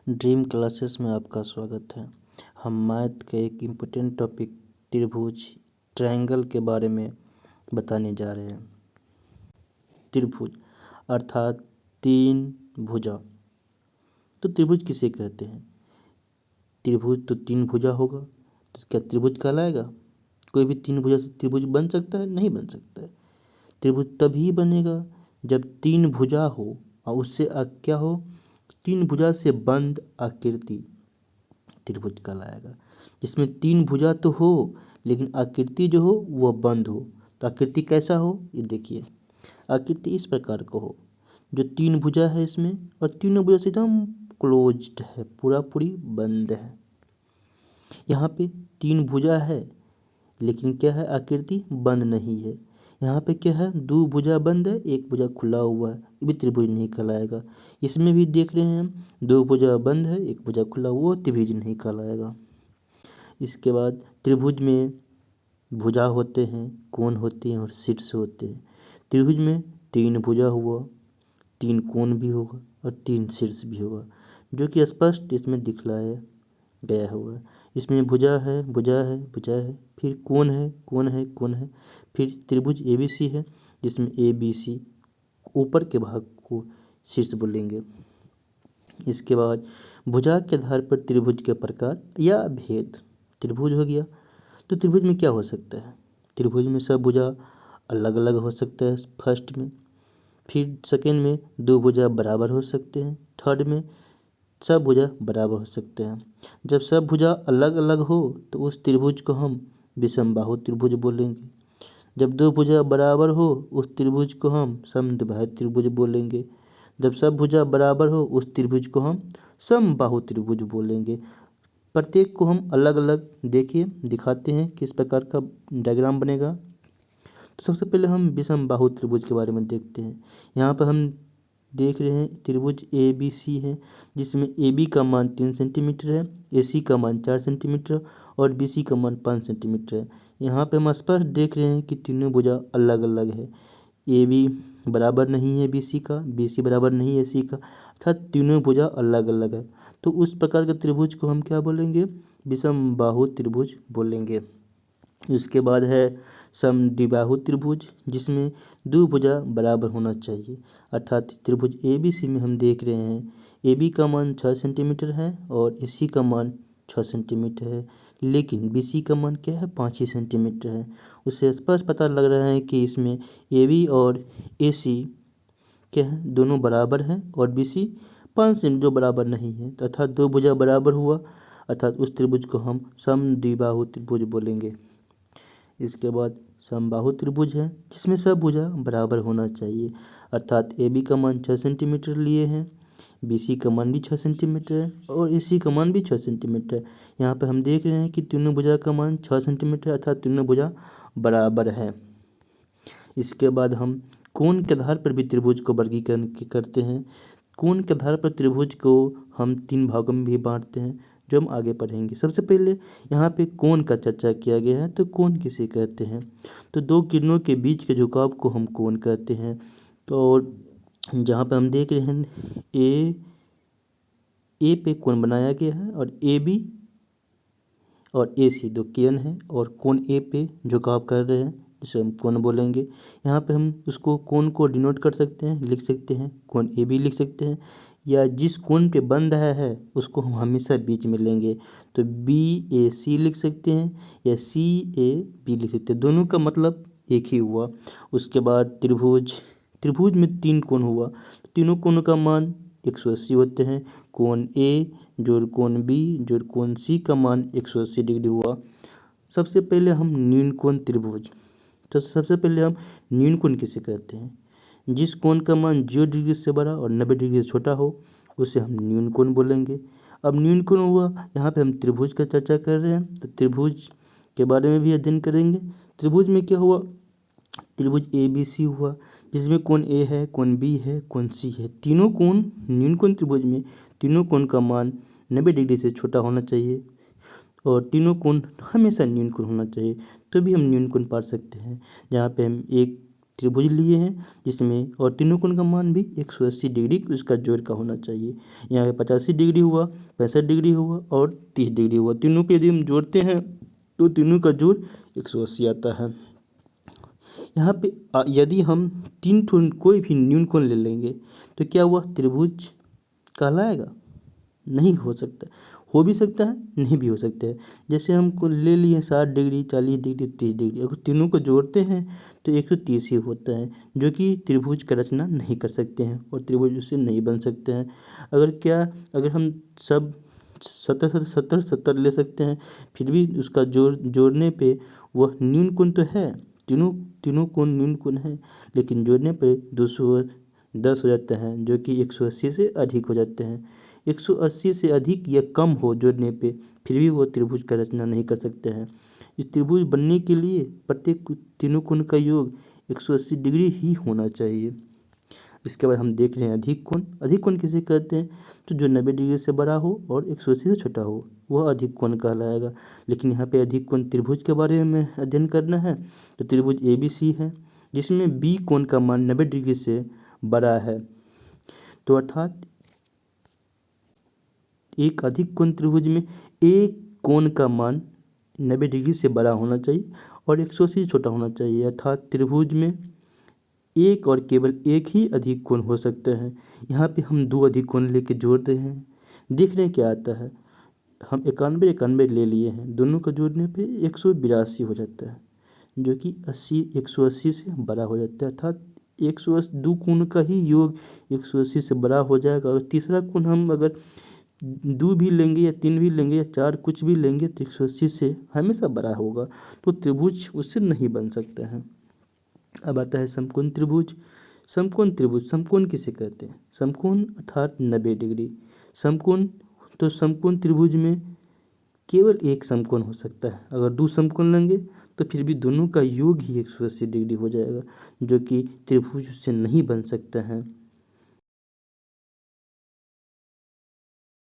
Dream classes में आपका स्वागत है। हम मैथ के एक इम्पोर्टेंट टॉपिक त्रिभुज ट्रायंगल के बारे में बताने जा रहे हैं। त्रिभुज अर्थात तीन भुजा। तो त्रिभुज किसे कहते हैं? त्रिभुज तो तीन भुजा होगा तो क्या त्रिभुज कहलाएगा? कोई भी तीन भुजा से त्रिभुज बन सकता है? नहीं बन सकता है। त्रिभुज तभी बनेगा जब तीन भुजा हो और उससे क्या हो, तीन भुजा से बंद आकृति त्रिभुज कहलाएगा। जिसमें तीन भुजा तो हो लेकिन आकृति जो हो वह बंद हो। तो आकृति कैसा हो, ये देखिए। आकृति इस प्रकार का हो जो तीन भुजा है इसमें और तीनों भुजा से एकदम क्लोज्ड है, पूरा पूरी बंद है। यहाँ पे तीन भुजा है लेकिन क्या है, आकृति बंद नहीं है। यहाँ पे क्या है, दो भुजा बंद है, एक भुजा खुला हुआ है, ये भी त्रिभुज नहीं कहलाएगा। इसमें भी देख रहे हैं हम, दो भुजा बंद है, एक भुजा खुला हुआ, वो त्रिभुज नहीं कहलाएगा। इसके बाद त्रिभुज में भुजा होते हैं, कोण होते हैं और शीर्ष होते हैं। त्रिभुज में तीन भुजा हुआ, तीन कोण भी होगा और तीन शीर्ष भी होगा, जो कि स्पष्ट इसमें दिखलाया गया हुआ है। इसमें भुजा है, भुजा है, भुजा है, फिर कोण है, कोण है, कोण है, फिर त्रिभुज ABC है जिसमें ABC ऊपर के भाग को शीर्ष बोलेंगे। इसके बाद भुजा के आधार पर त्रिभुज के प्रकार या भेद। त्रिभुज हो गया तो त्रिभुज में क्या हो सकता है? त्रिभुज में सब भुजा अलग अलग हो सकता है फर्स्ट में, फिर सेकेंड में दो भुजा बराबर हो सकते हैं, थर्ड में सब भुजा बराबर हो सकते हैं। जब सब भुजा अलग अलग हो तो उस त्रिभुज को हम विषमबाहु त्रिभुज बोलेंगे। जब दो भुजा बराबर हो उस त्रिभुज को हम समद्विबाहु त्रिभुज बोलेंगे। जब सब भुजा बराबर हो उस त्रिभुज को हम समबाहु त्रिभुज बोलेंगे। प्रत्येक को हम अलग अलग देखिए दिखाते हैं किस प्रकार का डायग्राम बनेगा। तो सबसे पहले हम विषमबाहु त्रिभुज के बारे में देखते हैं। यहाँ पर हम देख रहे हैं त्रिभुज ABC है जिसमें AB का मान 3 सेंटीमीटर है, AC का मान 4 सेंटीमीटर और BC का मान 5 सेंटीमीटर है। यहाँ पे हम स्पष्ट देख रहे हैं कि तीनों भुजा अलग अलग है। AB बराबर नहीं है BC का, BC बराबर नहीं है AC का, अर्थात तीनों भुजा अलग अलग है। तो उस प्रकार के त्रिभुज को हम क्या बोलेंगे? विषमबाहु त्रिभुज बोलेंगे। उसके बाद है समद्विबाहु त्रिभुज जिसमें दो भुजा बराबर होना चाहिए। अर्थात त्रिभुज ABC में हम देख रहे हैं AB का मान 6 सेंटीमीटर है और AC का मान 6 सेंटीमीटर है, लेकिन BC का मान क्या है, 5 ही सेंटीमीटर है। उससे स्पष्ट पता लग रहा है कि इसमें AB और AC क्या है, दोनों बराबर हैं और BC 5 से जो बराबर नहीं है, अर्थात दो भुजा बराबर हुआ, अर्थात उस त्रिभुज को हम समद्विबाहु त्रिभुज बोलेंगे। इसके बाद समबाहु त्रिभुज है जिसमें सब भुजा बराबर होना चाहिए। अर्थात AB का मान 6 सेंटीमीटर लिए हैं, BC का मान भी 6 सेंटीमीटर है और AC का मान भी 6 सेंटीमीटर है। यहाँ पे हम देख रहे हैं कि तीनों भुजा का मान 6 सेंटीमीटर अर्थात तीनों भुजा बराबर है। इसके बाद हम कोण के आधार पर भी त्रिभुज को वर्गीकरण करते हैं। कोण के आधार पर त्रिभुज को हम तीन भागों में भी बांटते हैं जो हम आगे पढ़ेंगे। सबसे पहले यहाँ पे कोण का चर्चा किया गया है। तो कोण किसे कहते हैं? तो दो किरणों के बीच के झुकाव को हम कोण कहते हैं। तो जहाँ पे हम देख रहे हैं ए पे कोण बनाया गया है और AB और AC दो किरण हैं और कोण A पे झुकाव कर रहे हैं, जिसे हम कोण बोलेंगे। यहाँ पे हम उसको कोण को डिनोट कर सकते हैं, लिख सकते हैं, कोण AB लिख सकते हैं, या जिस कोण पे बन रहा है उसको हम हमेशा बीच में लेंगे। तो BAC लिख सकते हैं या CAB लिख सकते हैं, दोनों का मतलब एक ही हुआ। उसके बाद त्रिभुज में तीन कोण हुआ, तीनों कोणों का मान 180 होते हैं। कोण A जोड़ कोण B जोड़ कोण C का मान 180 डिग्री हुआ। सबसे पहले हम न्यून कोण त्रिभुज। तो सबसे पहले हम न्यून कोण किसे कहते हैं? जिस कोण का मान 0 डिग्री से बड़ा और 90 डिग्री से छोटा हो उसे हम न्यून कोण बोलेंगे। अब न्यून कोण हुआ, यहाँ पे हम त्रिभुज का चर्चा कर रहे हैं तो त्रिभुज के बारे में भी अध्ययन करेंगे। त्रिभुज में क्या हुआ? त्रिभुज ABC हुआ जिसमें कोण A है, कोण B है, कोण C है। तीनों कोण न्यून कोण त्रिभुज में तीनों कोण का मान 90 डिग्री से छोटा होना चाहिए और तीनों कोण हमेशा न्यून कोण होना चाहिए, तो भी हम न्यून कोण पा सकते हैं। जहाँ पे हम एक त्रिभुज लिए हैं जिसमें, और तीनों कोण का मान भी 180 डिग्री उसका जोड़ का होना चाहिए। यहाँ पे 85 डिग्री हुआ, 65 डिग्री हुआ और 30 डिग्री हुआ। तीनों के यदि हम जोड़ते हैं तो तीनों का जोड़ 180 आता है। यहाँ पे यदि हम तीन ठो कोई भी न्यून कोण ले लेंगे तो क्या वह त्रिभुज कहलाएगा? नहीं हो सकता। हो भी सकता है, नहीं भी हो सकता है। जैसे हमको ले लिए 60 डिग्री, 40 डिग्री, 30 डिग्री, अगर तीनों को जोड़ते हैं तो 130 ही होता है, जो कि त्रिभुज का रचना नहीं कर सकते हैं और त्रिभुज उससे नहीं बन सकते हैं। अगर हम सब 70 ले सकते हैं, फिर भी उसका जोड़ने पे वह न्यून कोण तो है, तीनों कोण न्यून कोण है, लेकिन जोड़ने पे 210 हो जाता है, जो कि 180 से अधिक हो जाते हैं। 180 से अधिक या कम हो जोड़ने पे, फिर भी वो त्रिभुज का रचना नहीं कर सकते हैं। इस त्रिभुज बनने के लिए प्रत्येक तीनों कोण का योग 180 डिग्री ही होना चाहिए। इसके बाद हम देख रहे हैं अधिक कोण। अधिक कोण किसे कहते हैं? तो जो 90 डिग्री से बड़ा हो और 180 से छोटा हो, वह अधिक कोण कहलाएगा। लेकिन यहाँ पे अधिक कोण त्रिभुज के बारे में अध्ययन करना है, तो त्रिभुज ABC है जिसमें B कोण का मान 90 डिग्री से बड़ा है। तो अर्थात एक अधिक कोण त्रिभुज में एक कोण का मान 90 डिग्री से बड़ा होना चाहिए और 180 से छोटा होना चाहिए। अर्थात त्रिभुज में एक और केवल एक ही अधिक कोण हो सकता है। यहाँ पे हम दो अधिक कोण लेके जोड़ रहे हैं, देख रहे हैं क्या आता है। हम 91 ले लिए हैं, दोनों को जोड़ने पे 182 हो जाता है, जो कि 180 से बड़ा हो जाता है। अर्थात 180 दो कोण का ही योग 180 से बड़ा हो जाएगा। और तीसरा कोण हम अगर 2 भी लेंगे या 3 भी लेंगे या 4 कुछ भी लेंगे तो 180 से हमेशा बड़ा होगा, तो त्रिभुज उससे नहीं बन सकता है। अब आता है समकोण त्रिभुज। समकोण किसे कहते हैं? समकोण अर्थात 90 डिग्री। समकोण त्रिभुज में केवल एक समकोण हो सकता है। अगर दो समकोण लेंगे तो फिर भी दोनों का योग ही 180 डिग्री हो जाएगा, जो कि त्रिभुज उससे नहीं बन सकता है।